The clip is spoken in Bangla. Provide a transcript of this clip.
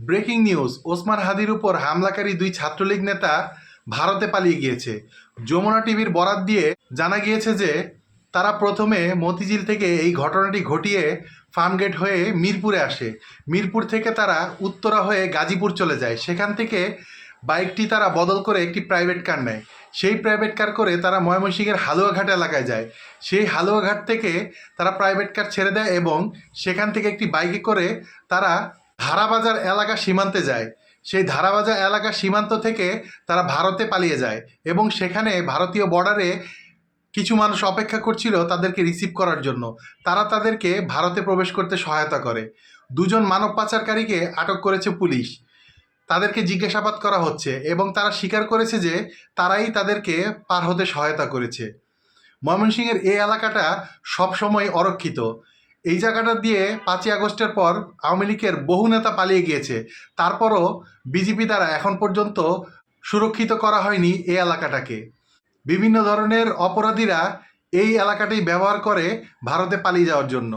ব্রেকিং নিউজ, ওসমান হাদির উপর হামলাকারী দুই ছাত্রলীগ নেতা ভারতে পালিয়ে গিয়েছে। যমুনা টিভির বরাত দিয়ে জানা গিয়েছে যে তারা প্রথমে মতিঝিল থেকে এই ঘটনাটি ঘটিয়ে ফার্মগেট হয়ে মিরপুরে আসে। মিরপুর থেকে তারা উত্তরা হয়ে গাজীপুর চলে যায়। সেখান থেকে বাইকটি তারা বদল করে একটি প্রাইভেট কার নেয়। সেই প্রাইভেট কার করে তারা ময়মনসিংহের হালুয়াঘাট এলাকায় যায়। সেই হালুয়াঘাট থেকে তারা প্রাইভেট কার ছেড়ে দেয় এবং সেখান থেকে একটি বাইকে করে তারা ধারাবাজার এলাকা সীমান্তে যায়। সেই ধারাবাজার এলাকা সীমান্ত থেকে তারা ভারতে পালিয়ে যায় এবং সেখানে ভারতীয় বর্ডারে কিছু মানুষ অপেক্ষা করছিল তাদেরকে রিসিভ করার জন্য। তারা তাদেরকে ভারতে প্রবেশ করতে সহায়তা করে। দুজন মানব পাচারকারীকে আটক করেছে পুলিশ। তাদেরকে জিজ্ঞাসাবাদ করা হচ্ছে এবং তারা স্বীকার করেছে যে তারাই তাদেরকে পার হতে সহায়তা করেছে। ময়মনসিংহের এই এলাকাটা সবসময় অরক্ষিত। এই জায়গাটা দিয়ে 5ই আগস্টের পর আওয়ামী লীগের বহু নেতা পালিয়ে গিয়েছে, তারপরও বিজেপি দ্বারা এখন পর্যন্ত সুরক্ষিত করা হয়নি এই এলাকাটাকে। বিভিন্ন ধরনের অপরাধীরা এই এলাকাটাই ব্যবহার করে ভারতে পালিয়ে যাওয়ার জন্য।